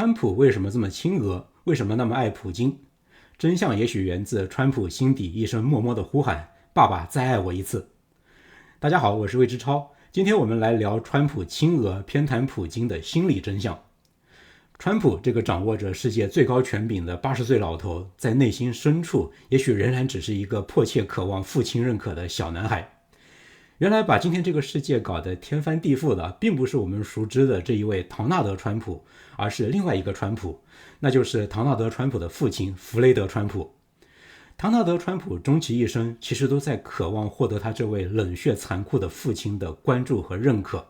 川普为什么这么亲俄？为什么那么爱普京？真相也许源自川普心底一声默默的呼喊：爸爸再爱我一次。大家好，我是魏之超，今天我们来聊川普亲俄偏袒普京的心理真相。川普这个掌握着世界最高权柄的80岁老头，在内心深处也许仍然只是一个迫切渴望父亲认可的小男孩。原来把今天这个世界搞得天翻地覆的，并不是我们熟知的这一位唐纳德·川普，而是另外一个川普，那就是唐纳德·川普的父亲弗雷德·川普。唐纳德·川普终其一生其实都在渴望获得他这位冷血残酷的父亲的关注和认可，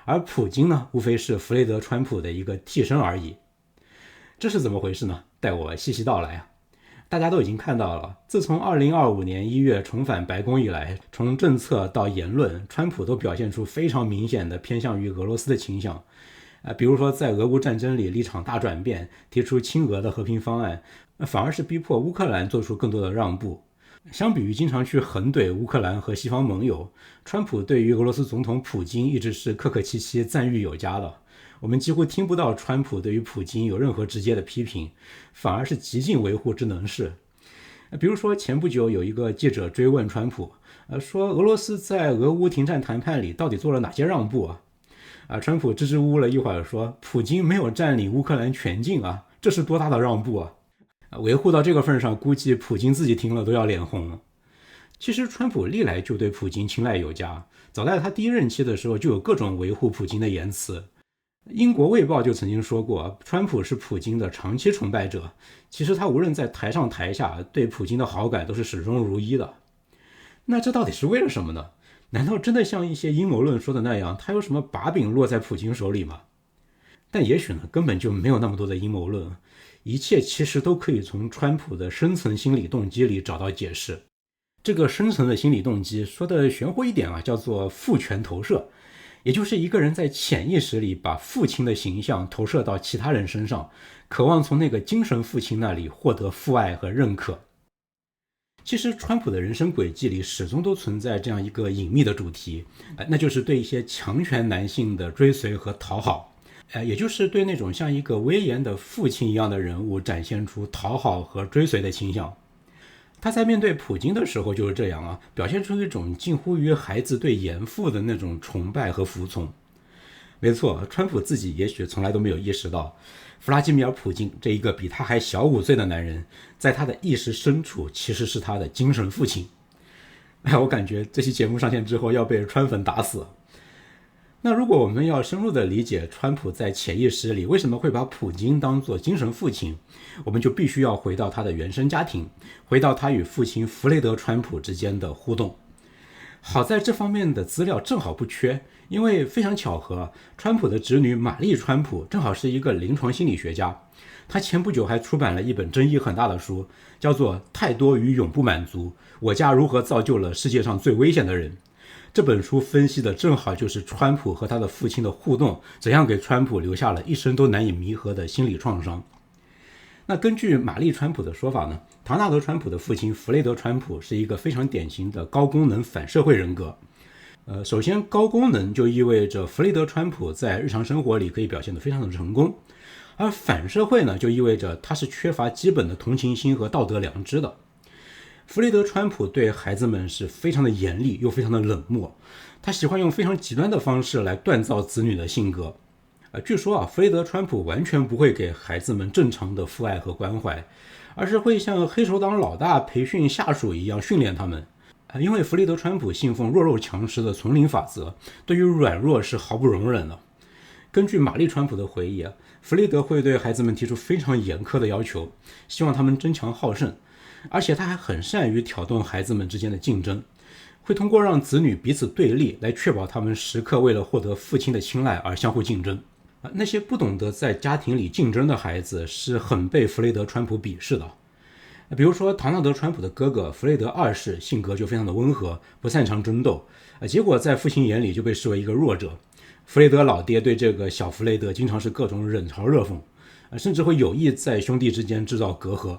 而普京呢，无非是弗雷德·川普的一个替身而已。这是怎么回事呢？待我细细道来啊。大家都已经看到了，自从2025年1月重返白宫以来，从政策到言论，川普都表现出非常明显的偏向于俄罗斯的倾向。比如说在俄乌战争里立场大转变，提出亲俄的和平方案，反而是逼迫乌克兰做出更多的让步。相比于经常去横怼乌克兰和西方盟友，川普对于俄罗斯总统普京一直是客客气气、赞誉有加的。我们几乎听不到川普对于普京有任何直接的批评，反而是极尽维护之能事。比如说前不久有一个记者追问川普，说俄罗斯在俄乌停战谈判里到底做了哪些让步啊？川普支支吾吾了一会儿说，普京没有占领乌克兰全境啊，这是多大的让步啊？维护到这个份上，估计普京自己听了都要脸红了。其实川普历来就对普京青睐有加，早在他第一任期的时候就有各种维护普京的言辞。英国卫报就曾经说过，川普是普京的长期崇拜者，其实他无论在台上台下对普京的好感都是始终如一的。那这到底是为了什么呢？难道真的像一些阴谋论说的那样，他有什么把柄落在普京手里吗？但也许呢，根本就没有那么多的阴谋论，一切其实都可以从川普的深层心理动机里找到解释。这个深层的心理动机说的玄乎一点叫做父权投射，也就是一个人在潜意识里把父亲的形象投射到其他人身上，渴望从那个精神父亲那里获得父爱和认可。其实川普的人生轨迹里始终都存在这样一个隐秘的主题，那就是对一些强权男性的追随和讨好，也就是对那种像一个威严的父亲一样的人物展现出讨好和追随的倾向。他在面对普京的时候就是这样表现出一种近乎于孩子对严父的那种崇拜和服从。没错，川普自己也许从来都没有意识到，弗拉基米尔·普京这一个比他还小5岁的男人，在他的意识深处其实是他的精神父亲。我感觉这期节目上线之后要被川粉打死。那如果我们要深入的理解川普在潜意识里为什么会把普京当作精神父亲，我们就必须要回到他的原生家庭，回到他与父亲弗雷德·川普之间的互动。好在这方面的资料正好不缺，因为非常巧合，川普的侄女玛丽·川普正好是一个临床心理学家，她前不久还出版了一本争议很大的书，叫做《太多与永不满足：我家如何造就了世界上最危险的人》。这本书分析的正好就是川普和他的父亲的互动，怎样给川普留下了一生都难以弥合的心理创伤。那根据玛丽川普的说法呢，唐纳德川普的父亲弗雷德川普是一个非常典型的高功能反社会人格。首先高功能就意味着弗雷德川普在日常生活里可以表现得非常的成功，而反社会呢，就意味着他是缺乏基本的同情心和道德良知的。弗雷德川普对孩子们是非常的严厉又非常的冷漠，他喜欢用非常极端的方式来锻造子女的性格。据说弗雷德川普完全不会给孩子们正常的父爱和关怀，而是会像黑手党老大培训下属一样训练他们。因为弗雷德川普信奉弱肉强食的丛林法则，对于软弱是毫不容忍的。根据玛丽川普的回忆弗雷德会对孩子们提出非常严苛的要求，希望他们争强好胜，而且他还很善于挑动孩子们之间的竞争，会通过让子女彼此对立来确保他们时刻为了获得父亲的青睐而相互竞争。那些不懂得在家庭里竞争的孩子是很被弗雷德川普鄙视的。比如说唐纳德川普的哥哥弗雷德二世性格就非常的温和，不擅长争斗，结果在父亲眼里就被视为一个弱者。弗雷德老爹对这个小弗雷德经常是各种冷嘲热讽，甚至会有意在兄弟之间制造隔阂。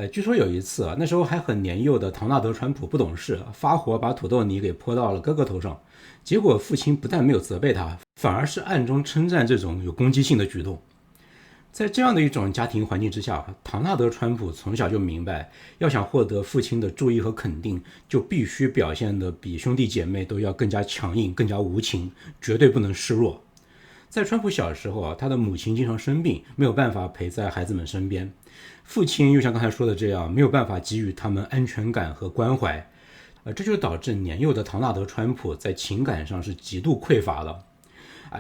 据说有一次那时候还很年幼的唐纳德川普不懂事，发火把土豆泥给泼到了哥哥头上，结果父亲不但没有责备他，反而是暗中称赞这种有攻击性的举动。在这样的一种家庭环境之下，唐纳德·川普从小就明白，要想获得父亲的注意和肯定，就必须表现得比兄弟姐妹都要更加强硬、更加无情，绝对不能示弱。在川普小时候他的母亲经常生病，没有办法陪在孩子们身边，父亲又像刚才说的这样，没有办法给予他们安全感和关怀，这就导致年幼的唐纳德·川普在情感上是极度匮乏的。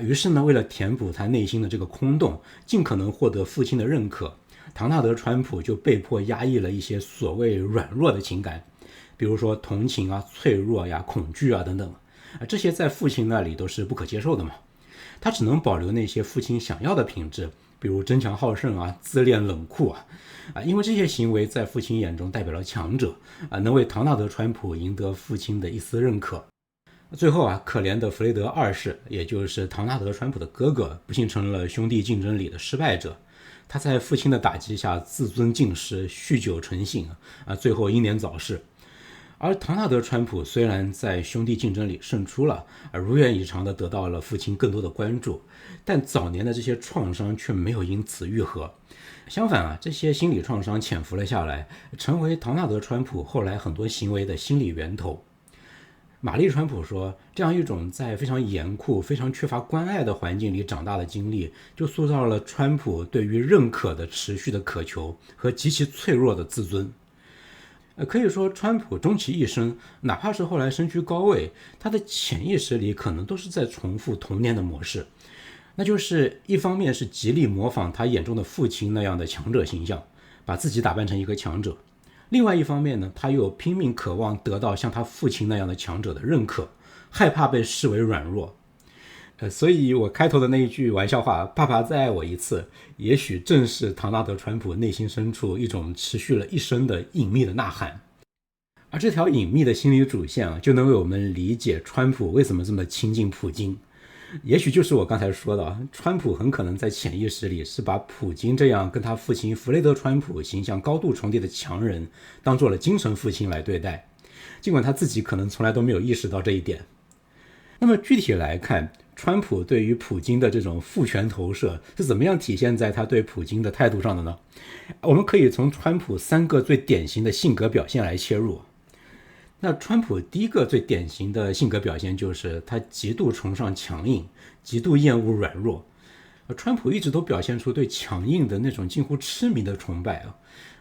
于是呢，为了填补他内心的这个空洞，尽可能获得父亲的认可，唐纳德·川普就被迫压抑了一些所谓软弱的情感，比如说同情啊、脆弱呀、恐惧啊等等，这些在父亲那里都是不可接受的嘛。他只能保留那些父亲想要的品质，比如争强好胜啊、自恋冷酷啊，因为这些行为在父亲眼中代表了强者能为唐纳德·川普赢得父亲的一丝认可。最后可怜的弗雷德二世，也就是唐纳德·川普的哥哥，不幸成了兄弟竞争里的失败者。他在父亲的打击下自尊尽失，酗酒成性最后英年早逝。而唐纳德·川普虽然在兄弟竞争里胜出了，如愿以偿地得到了父亲更多的关注，但早年的这些创伤却没有因此愈合。相反这些心理创伤潜伏了下来，成为唐纳德·川普后来很多行为的心理源头。玛丽·川普说，这样一种在非常严酷、非常缺乏关爱的环境里长大的经历，就塑造了川普对于认可的持续的渴求和极其脆弱的自尊。可以说，川普终其一生，哪怕是后来身居高位，他的潜意识里可能都是在重复童年的模式，那就是一方面是极力模仿他眼中的父亲那样的强者形象，把自己打扮成一个强者；另外一方面呢，他又拼命渴望得到像他父亲那样的强者的认可，害怕被视为软弱。所以我开头的那一句玩笑话，爸爸再爱我一次，也许正是唐纳德·川普内心深处一种持续了一生的隐秘的呐喊。而这条隐秘的心理主线就能为我们理解川普为什么这么亲近普京。也许就是我刚才说的，川普很可能在潜意识里是把普京这样跟他父亲弗雷德·川普形象高度重叠的强人当做了精神父亲来对待，尽管他自己可能从来都没有意识到这一点。那么具体来看，川普对于普京的这种父权投射是怎么样体现在他对普京的态度上的呢？我们可以从川普3个最典型的性格表现来切入。那川普第一个最典型的性格表现就是他极度崇尚强硬，极度厌恶软弱。川普一直都表现出对强硬的那种近乎痴迷的崇拜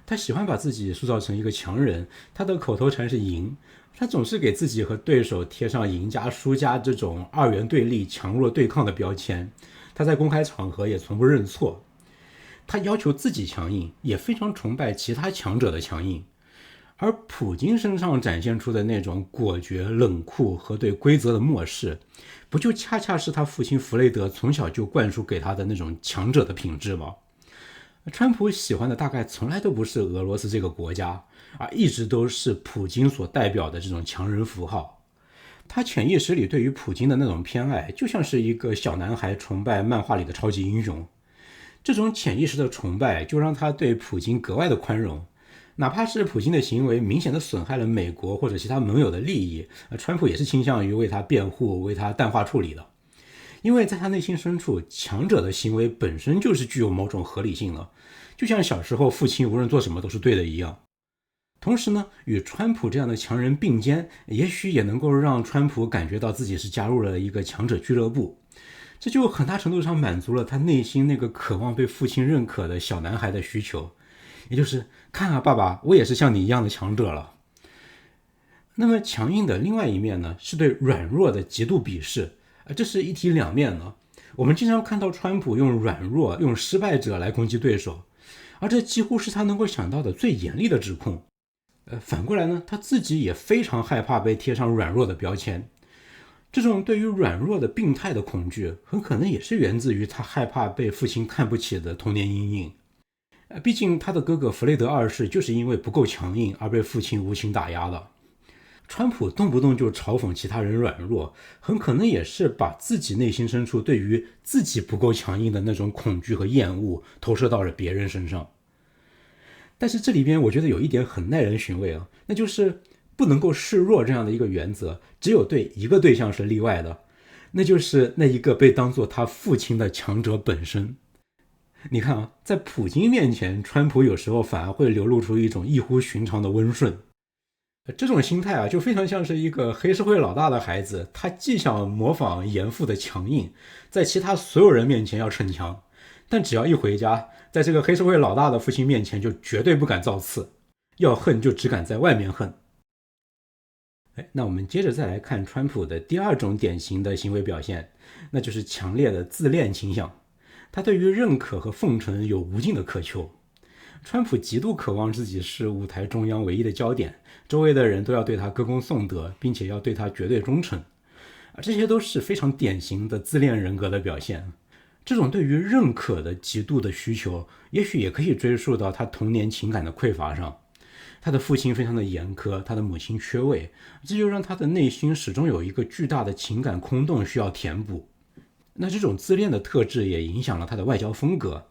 他喜欢把自己塑造成一个强人，他的口头禅是赢，他总是给自己和对手贴上赢家输家这种二元对立、强弱对抗的标签。他在公开场合也从不认错，他要求自己强硬，也非常崇拜其他强者的强硬。而普京身上展现出的那种果决、冷酷和对规则的漠视，不就恰恰是他父亲弗雷德从小就灌输给他的那种强者的品质吗？川普喜欢的大概从来都不是俄罗斯这个国家，而一直都是普京所代表的这种强人符号。他潜意识里对于普京的那种偏爱，就像是一个小男孩崇拜漫画里的超级英雄。这种潜意识的崇拜就让他对普京格外的宽容，哪怕是普京的行为明显的损害了美国或者其他盟友的利益，川普也是倾向于为他辩护，为他淡化处理的。因为在他内心深处，强者的行为本身就是具有某种合理性的，就像小时候父亲无论做什么都是对的一样。同时呢，与川普这样的强人并肩，也许也能够让川普感觉到自己是加入了一个强者俱乐部，这就很大程度上满足了他内心那个渴望被父亲认可的小男孩的需求，也就是看爸爸，我也是像你一样的强者了。那么强硬的另外一面呢，是对软弱的极度鄙视，这是一体两面的。我们经常看到川普用软弱、用失败者来攻击对手，而这几乎是他能够想到的最严厉的指控。反过来呢，他自己也非常害怕被贴上软弱的标签。这种对于软弱的病态的恐惧，很可能也是源自于他害怕被父亲看不起的童年阴影。毕竟他的哥哥弗雷德二世就是因为不够强硬而被父亲无情打压的。川普动不动就嘲讽其他人软弱，很可能也是把自己内心深处对于自己不够强硬的那种恐惧和厌恶投射到了别人身上。但是这里边我觉得有一点很耐人寻味那就是不能够示弱这样的一个原则，只有对一个对象是例外的，那就是那一个被当作他父亲的强者本身。你看啊，在普京面前，川普有时候反而会流露出一种异乎寻常的温顺。这种心态啊，就非常像是一个黑社会老大的孩子，他既想模仿严父的强硬，在其他所有人面前要逞强，但只要一回家，在这个黑社会老大的父亲面前就绝对不敢造次，要恨就只敢在外面恨。那我们接着再来看川普的第二种典型的行为表现，那就是强烈的自恋倾向。他对于认可和奉承有无尽的渴求。川普极度渴望自己是舞台中央唯一的焦点，周围的人都要对他歌功颂德，并且要对他绝对忠诚。这些都是非常典型的自恋人格的表现。这种对于认可的极度的需求，也许也可以追溯到他童年情感的匮乏上。他的父亲非常的严苛，他的母亲缺位，这就让他的内心始终有一个巨大的情感空洞需要填补。那这种自恋的特质也影响了他的外交风格。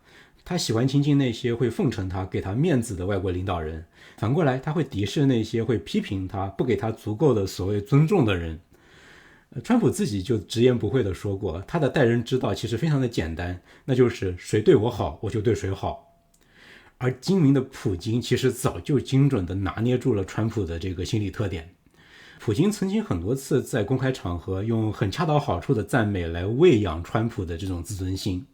他喜欢亲近那些会奉承他、给他面子的外国领导人，反过来他会敌视那些会批评他、不给他足够的所谓尊重的人。川普自己就直言不讳地说过，他的待人之道其实非常的简单，那就是谁对我好，我就对谁好。而精明的普京其实早就精准地拿捏住了川普的这个心理特点。普京曾经很多次在公开场合用很恰到好处的赞美来喂养川普的这种自尊心。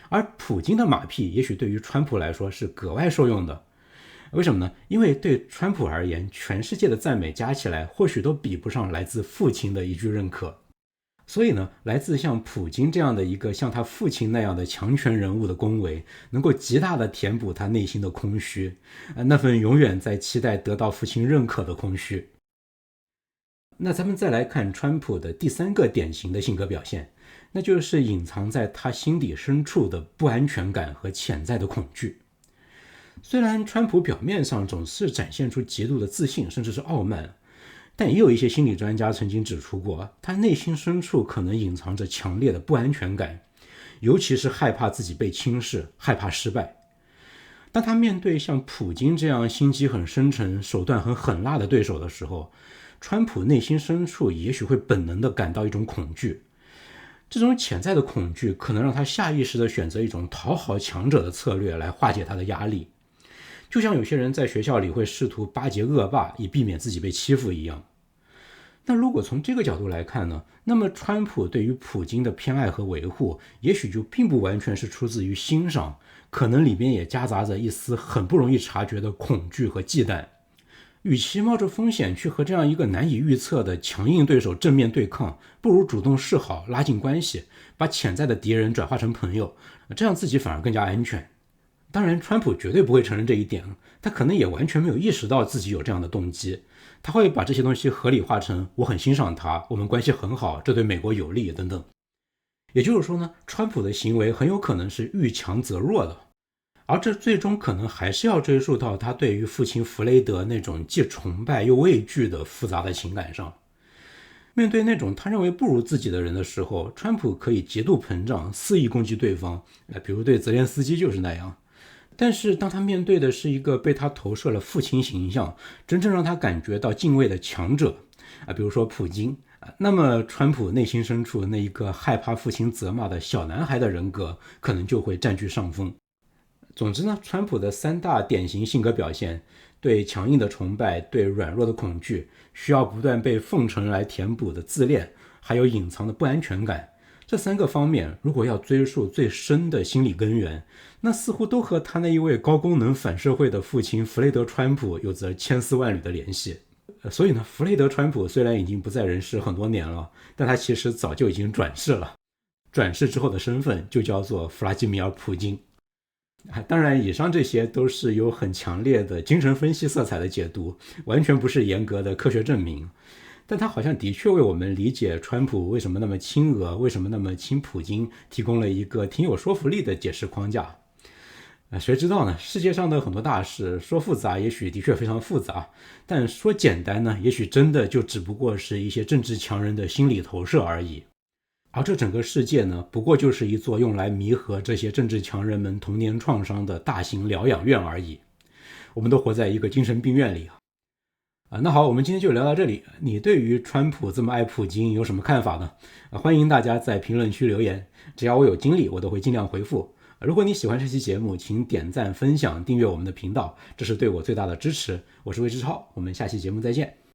而普京的马屁也许对于川普来说是格外受用的。为什么呢？因为对川普而言，全世界的赞美加起来或许都比不上来自父亲的一句认可。所以呢，来自像普京这样的一个像他父亲那样的强权人物的恭维，能够极大的填补他内心的空虚，那份永远在期待得到父亲认可的空虚。那咱们再来看川普的第三个典型的性格表现，那就是隐藏在他心底深处的不安全感和潜在的恐惧。虽然川普表面上总是展现出极度的自信，甚至是傲慢，但也有一些心理专家曾经指出过，他内心深处可能隐藏着强烈的不安全感，尤其是害怕自己被轻视，害怕失败。当他面对像普京这样心机很深沉、手段很狠辣的对手的时候，川普内心深处也许会本能地感到一种恐惧。这种潜在的恐惧可能让他下意识地选择一种讨好强者的策略来化解他的压力，就像有些人在学校里会试图巴结恶霸，以避免自己被欺负一样。那如果从这个角度来看呢，那么川普对于普京的偏爱和维护，也许就并不完全是出自于欣赏，可能里面也夹杂着一丝很不容易察觉的恐惧和忌惮。与其冒着风险去和这样一个难以预测的强硬对手正面对抗，不如主动示好，拉近关系，把潜在的敌人转化成朋友，这样自己反而更加安全。当然，川普绝对不会承认这一点，他可能也完全没有意识到自己有这样的动机，他会把这些东西合理化成我很欣赏他，我们关系很好，这对美国有利等等。也就是说呢，川普的行为很有可能是遇强则弱的，而这最终可能还是要追溯到他对于父亲弗雷德那种既崇拜又畏惧的复杂的情感上。面对那种他认为不如自己的人的时候，川普可以极度膨胀，肆意攻击对方，比如对泽连斯基就是那样。但是当他面对的是一个被他投射了父亲形象，真正让他感觉到敬畏的强者，比如说普京，那么川普内心深处那一个害怕父亲责骂的小男孩的人格可能就会占据上风。总之呢，川普的三大典型性格表现，对强硬的崇拜，对软弱的恐惧，需要不断被奉承来填补的自恋，还有隐藏的不安全感，这三个方面如果要追溯最深的心理根源，那似乎都和他那一位高功能反社会的父亲弗雷德·川普有着千丝万缕的联系。所以呢，弗雷德·川普虽然已经不在人世很多年了，但他其实早就已经转世了，转世之后的身份就叫做弗拉基米尔·普京。当然，以上这些都是有很强烈的精神分析色彩的解读，完全不是严格的科学证明。但他好像的确为我们理解川普为什么那么亲俄，为什么那么亲普京，提供了一个挺有说服力的解释框架。谁知道呢？世界上的很多大事，说复杂也许的确非常复杂，但说简单呢，也许真的就只不过是一些政治强人的心理投射而已。而这整个世界呢，不过就是一座用来弥合这些政治强人们童年创伤的大型疗养院而已。我们都活在一个精神病院里那好，我们今天就聊到这里。你对于川普这么爱普京有什么看法呢？欢迎大家在评论区留言，只要我有精力，我都会尽量回复。如果你喜欢这期节目，请点赞、分享、订阅我们的频道，这是对我最大的支持。我是魏之超，我们下期节目再见。